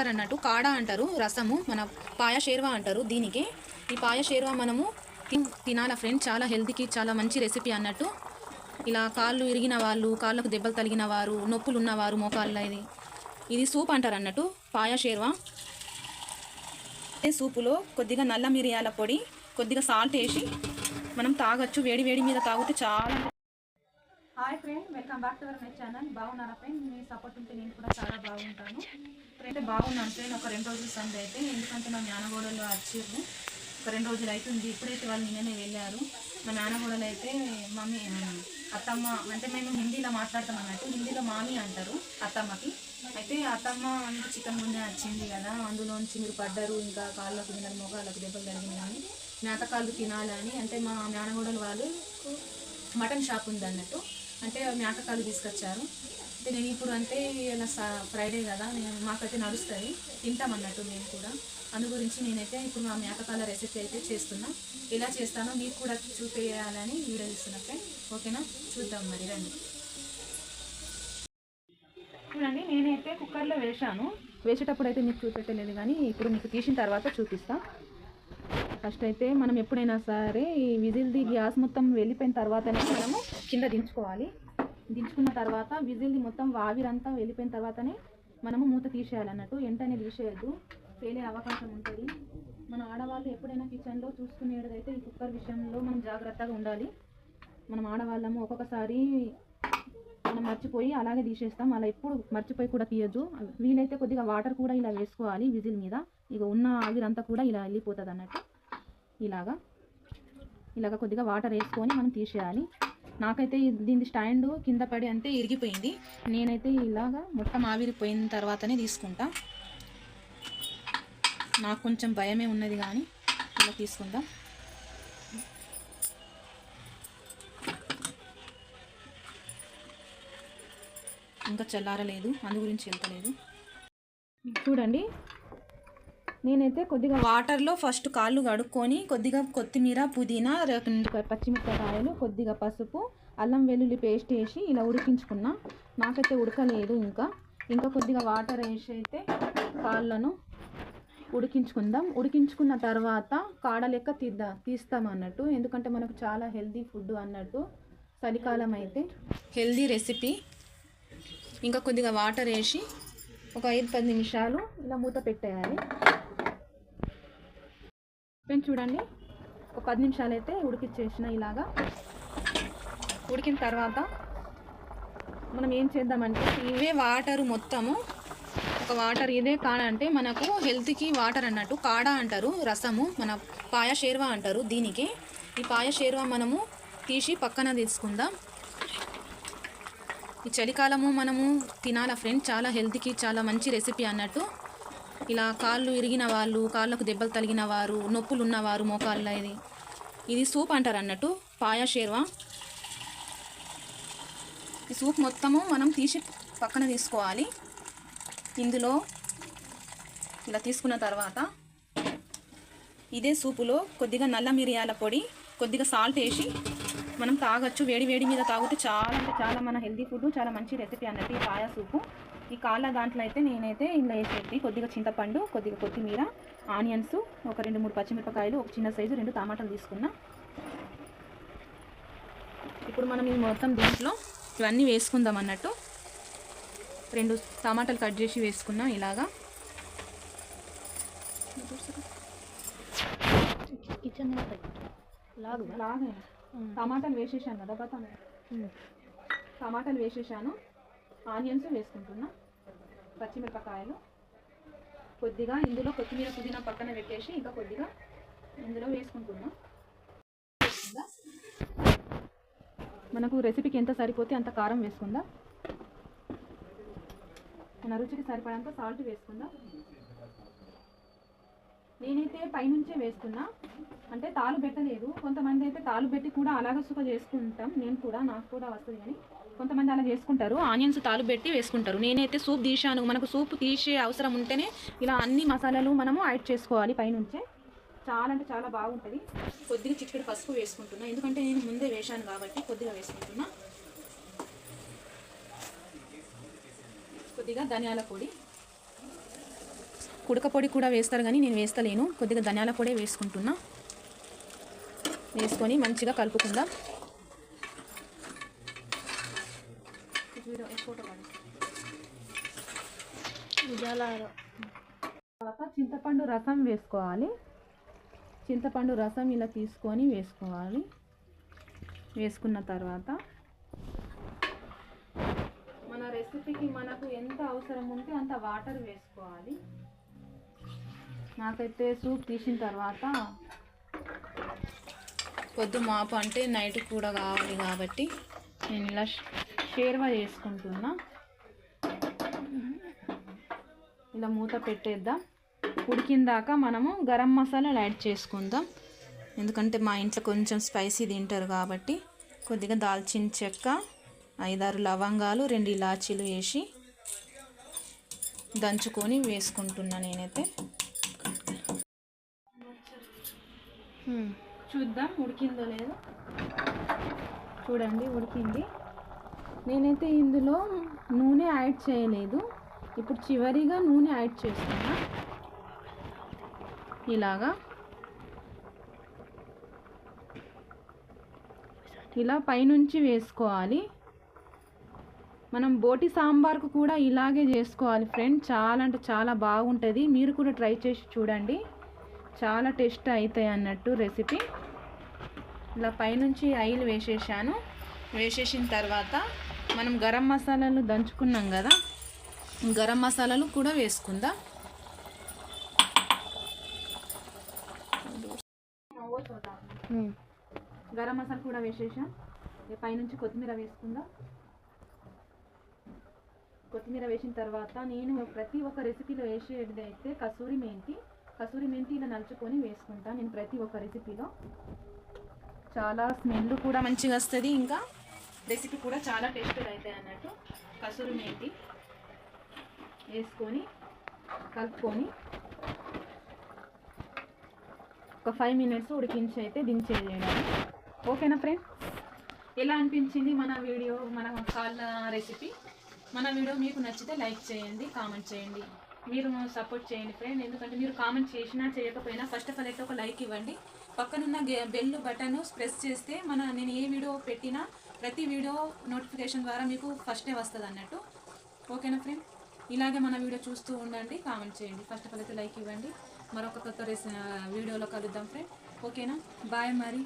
Water అన్నట్టు కాడ అంటారు, రసము మన పాయ షేర్వా అంటారు దీనికి. ఈ పాయ షేర్వా మనము తినాల ఫ్రెండ్, చాలా హెల్తీకి చాలా మంచి రెసిపీ అన్నట్టు. ఇలా కాళ్ళు ఇరిగిన వాళ్ళు, కాళ్ళకు దెబ్బలు తగిలిన వారు, నొప్పులు ఉన్నవారు మోకాళ్ళ ఇది సూప్ అంటారు అన్నట్టు పాయ షేర్వా. సూపులో కొద్దిగా నల్ల మిరియాల పొడి, కొద్దిగా సాల్ట్ వేసి మనం తాగొచ్చు. వేడి వేడి మీద తాగితే చాలా. Hi friend, welcome back to our my channel. బాగున్నారా ఫ్రెండ్? మీ సపోర్ట్ ఉంటే నేను కూడా చాలా బాగుంటాను. ఇప్పుడైతే బాగున్నాను ఫ్రెండ్. ఒక 2 రోజుల సంది అయితే, ఎందుకంటే మా నాన్నగోడలు వచ్చారు. ఒక 2 రోజులు అవుతుంది. ఇప్పుడైతే వాళ్ళు నిన్ననే వెళ్ళారు. మా నాన్నగోడలు అయితే మమ్మీ అత్తమ్మ అంటే మేము హిందీలో మాట్లాడతాం అన్నట్టు, హిందీలో మామీ అంటారు అత్తమ్మకి. అయితే అత్తమ్మ అంటే చికెన్ గుండె వచ్చింది కదా, అందులోంచి మీరు పడ్డారు, ఇంకా కాళ్ళకు తినరు, మొగాళ్ళకు దెబ్బలు తగిలినాయి కానీ మేకకాళ్ళు తినాలని అంటే మా నాన్నగోడలు వాళ్ళు మటన్ షాప్ ఉంది అన్నట్టు, అంటే మేకకాళ్ళు తీసుకొచ్చారు. అంటే నేను ఇప్పుడు అంటే ఇలా ఫ్రైడే కదా, మాకైతే నడుస్తుంది, తింటామన్నట్టు మేము కూడా. అందు గురించి నేనైతే ఇప్పుడు మా మేకకాళ్ళ రెసిపీ అయితే చేస్తున్నా. ఎలా చేస్తానో మీకు కూడా చూపేయాలని వీడియో తీస్తున్నా ఫ్రెండ్. ఓకేనా, చూద్దాం మరి రండి. చూడండి, నేనైతే కుక్కర్లో వేసేటప్పుడు అయితే మీకు చూపెట్టలేదు కానీ ఇప్పుడు మీకు తీసిన తర్వాత చూపిస్తా. ఫస్ట్ అయితే మనం ఎప్పుడైనా సరే ఈ విజిల్ది గ్యాస్ మొత్తం వెళ్ళిపోయిన తర్వాతనే మనము కింద దించుకోవాలి. దించుకున్న తర్వాత విజిల్ది మొత్తం ఆవిరంతా వెళ్ళిపోయిన తర్వాతనే మనము మూత తీసేయాలన్నట్టు. వెంటనే తీసేయద్దు, పేలే అవకాశం ఉంటుంది. మన ఆడవాళ్ళు ఎప్పుడైనా కిచెన్లో చూసుకునేదైతే ఈ కుక్కర్ విషయంలో మనం జాగ్రత్తగా ఉండాలి. మనం ఆడవాళ్ళము ఒక్కొక్కసారి మనం మర్చిపోయి అలాగే తీసేస్తాం. అలా ఎప్పుడు మర్చిపోయి కూడా తీయద్దు. వీలైతే కొద్దిగా వాటర్ కూడా ఇలా వేసుకోవాలి విజిల్ మీద. ఇక ఉన్న ఆవిరంతా కూడా ఇలా వెళ్ళిపోతుంది అన్నట్టు. ఇలాగ కొద్దిగా వాటర్ వేసుకొని మనం తీసేయాలి. నాకైతే దీని స్టాండ్ కింద పడి అంతే ఇరిగిపోయింది. నేనైతే ఇలాగ మొత్తం ఆవిరిపోయిన తర్వాతనే తీసుకుంటా. నాకు కొంచెం భయమే ఉన్నది కానీ ఇలా తీసుకుందాం. ఇంకా చల్లారలేదు, అందు గురించి వెళ్తలేదు. చూడండి, నేనైతే కొద్దిగా వాటర్లో ఫస్ట్ కాళ్ళు కడుక్కొని కొద్దిగా కొత్తిమీర, పుదీనా, పచ్చిమిరపకాయలు, కొద్దిగా పసుపు, అల్లం వెల్లుల్లి పేస్ట్ వేసి ఇలా ఉడికించుకున్నా. నాకైతే ఉడకలేదు. ఇంకా కొద్దిగా వాటర్ వేసి అయితే కాళ్ళను ఉడికించుకుందాం. ఉడికించుకున్న తర్వాత కాడ లెక్క తీస్తాం అన్నట్టు, ఎందుకంటే మనకు చాలా హెల్తీ ఫుడ్ అన్నట్టు. చలికాలం అయితే హెల్తీ రెసిపీ. ఇంకా కొద్దిగా వాటర్ వేసి ఒక 5-10 నిమిషాలు ఇలా మూత పెట్టేయాలి. చూడండి, ఒక 10 నిమిషాలు అయితే ఉడికిచ్చేసిన. ఇలాగా ఉడికిన తర్వాత మనం ఏం చేద్దామంటే, ఇవే వాటరు మొత్తము ఒక వాటర్ ఇదే కాడ అంటే మనకు హెల్త్కి వాటర్ అన్నట్టు. కాడ అంటారు, రసము మన పాయ షేర్వా అంటారు దీనికి. ఈ పాయ షేర్వా మనము తీసి పక్కన తీసుకుందాం. ఈ చలికాలము మనము తినాల ఫ్రెండ్, చాలా హెల్త్కి చాలా మంచి రెసిపీ అన్నట్టు. ఇలా కాళ్ళు ఇరిగిన వాళ్ళు, కాళ్ళకు దెబ్బలు తగిలిన వారు, నొప్పులు ఉన్నవారు మోకాళ్ళ ఇది సూప్ అంటారు అన్నట్టు పాయ షేర్వా. ఈ సూప్ మొత్తము మనం తీసి పక్కన తీసుకోవాలి. ఇందులో ఇలా తీసుకున్న తర్వాత ఇదే సూపులో కొద్దిగా నల్ల మిరియాల పొడి, కొద్దిగా సాల్ట్ వేసి మనం తాగొచ్చు. వేడి వేడి మీద తాగితే చాలా అంటే చాలా మన హెల్తీ ఫుడ్, చాలా మంచి రెసిపీ అన్నట్టు ఈ పాయ సూపు. ఈ కాళ్ళ దాంట్లో అయితే నేనైతే ఇలా వేసేది కొద్దిగా చింతపండు, కొద్దిగా కొత్తిమీర, ఆనియన్స్, ఒక 2-3 పచ్చిమిరపకాయలు, ఒక చిన్న సైజు 2 టమాటాలు తీసుకున్నా. ఇప్పుడు మనం ఈ మొత్తం దీంట్లో ఇవన్నీ వేసుకుందాం అన్నట్టు. 2 టమాటాలు కట్ చేసి వేసుకున్నా. ఇలాగా టమాటాలు వేసేసాను కదా, టమాటాలు వేసేసాను. ఆనియన్స్ వేసుకుంటున్నా, పచ్చిమిరపకాయలు, కొద్దిగా ఇందులో కొత్తిమీర, పుదీనా పక్కన పెట్టేసి ఇంకా కొద్దిగా ఇందులో వేసుకుంటున్నా. మనకు రెసిపీకి ఎంత సరిపోతే అంత కారం వేసుకుందాం. మన రుచికి సరిపడంత సాల్ట్ వేసుకుందాం. నేనైతే పైనుంచే వేస్తున్నా, అంటే తాలు పెట్టలేదు. కొంతమంది అయితే తాలు పెట్టి కూడా అలాగ సుఖ చేసుకుంటాం. నేను కూడా, నాకు కూడా వస్తుంది కానీ కొంతమంది అలా చేసుకుంటారు, ఆనియన్స్ తాలు పెట్టి వేసుకుంటారు. నేనైతే సూప్ తీసాను. మనకు సూప్ తీసే అవసరం ఉంటేనే ఇలా అన్ని మసాలాలు మనము యాడ్ చేసుకోవాలి పైనుంచే. చాలా అంటే చాలా బాగుంటుంది. కొద్దిగా చిటికెడు పసుపు వేసుకుంటున్నా, ఎందుకంటే నేను ముందే వేసాను కాబట్టి కొద్దిగా వేసుకుంటున్నా. కొద్దిగా ధనియాల పొడి, కుడక పొడి కూడా వేస్తారు కానీ నేను వేస్తలేను, కొద్దిగా ధనియాల పొడి వేసుకుంటున్నా. వేసుకొని మంచిగా కలుపుకుందాం. తర్వాత చింతపండు రసం వేసుకోవాలి. చింతపండు రసం ఇలా తీసుకొని వేసుకోవాలి. వేసుకున్న తర్వాత మన రెసిపీకి మనకు ఎంత అవసరం ఉంటే అంత వాటర్ వేసుకోవాలి. నాకైతే సూప్ తీసిన తర్వాత పొద్దు మాపు అంటే నైట్ కూడా కావాలి కాబట్టి నేను ఇలా షేర్వా చేసుకుంటున్నా. ఇలా మూత పెట్టేద్దాం. ఉడికిందాక మనము గరం మసాలాలు యాడ్ చేసుకుందాం. ఎందుకంటే మా ఇంట్లో కొంచెం స్పైసీ తింటారు కాబట్టి కొద్దిగా దాల్చిన చెక్క, 5-6 లవంగాలు, 2 ఇలాచీలు వేసి దంచుకొని వేసుకుంటున్నా నేనైతే. చూద్దాం ఉడికిందో లేదో. చూడండి ఉడికింది. నేనైతే ఇందులో నూనె యాడ్ చేయలేదు. ఇప్పుడు చివరిగా నూనె యాడ్ చేస్తున్నా. ఇలాగా ఇలా పైనుంచి వేసుకోవాలి. మనం బోటి సాంబార్కు కూడా ఇలాగే చేసుకోవాలి ఫ్రెండ్. చాలా అంటే చాలా బాగుంటుంది. మీరు కూడా ట్రై చేసి చూడండి, చాలా టేస్ట్ అవుతాయి అన్నట్టు రెసిపీ. ఇలా పైనుంచి ఆయిల్ వేసేసాను. వేసేసిన తర్వాత మనం గరం మసాలాలు దంచుకున్నాం కదా, గరం మసాలాలు కూడా వేసుకుందాం. గరం మసాలా కూడా వేసేసాం. పైనుంచి కొత్తిమీర వేసుకుందాం. కొత్తిమీర వేసిన తర్వాత నేను ప్రతి ఒక్క రెసిపీలో వేసేది అయితే కసూరి మెంతి ఇలా నలుచుకొని వేసుకుంటాను నేను ప్రతి ఒక్క రెసిపీలో. చాలా స్మెల్ కూడా మంచిగా వస్తుంది, ఇంకా రెసిపీ కూడా చాలా టేస్ట్గా అవుతాయి అన్నట్టు. కసూరి మెంతి వేసుకొని కలుపుకొని ఒక 5 మినిట్స్ ఉడికించి అయితే దించేయడం. ఓకేనా ఫ్రెండ్? ఎలా అనిపించింది మన వీడియో, మన కాళ్ళ రెసిపీ? మన వీడియో మీకు నచ్చితే లైక్ చేయండి, కామెంట్ చేయండి, మీరు సపోర్ట్ చేయండి ఫ్రెండ్. ఎందుకంటే మీరు కామెంట్ చేసినా చేయకపోయినా ఫస్ట్ ఆఫ్ ఆల్ అయితే ఒక లైక్ ఇవ్వండి. పక్కనున్న బెల్ బటన్ ప్రెస్ చేస్తే నేను ఏ వీడియో పెట్టినా ప్రతి వీడియో నోటిఫికేషన్ ద్వారా మీకు ఫస్టే వస్తుంది అన్నట్టు. ఓకేనా ఫ్రెండ్? ఇలాగే మన వీడియో చూస్తూ ఉండండి, కామెంట్ చేయండి. ఫస్ట్ ఆఫ్ ఆల్ అయితే లైక్ ఇవ్వండి. మరొక కొత్త వీడియోలో కలుద్దాం ఫ్రెండ్. ఓకేనా? బాయ్ మరి.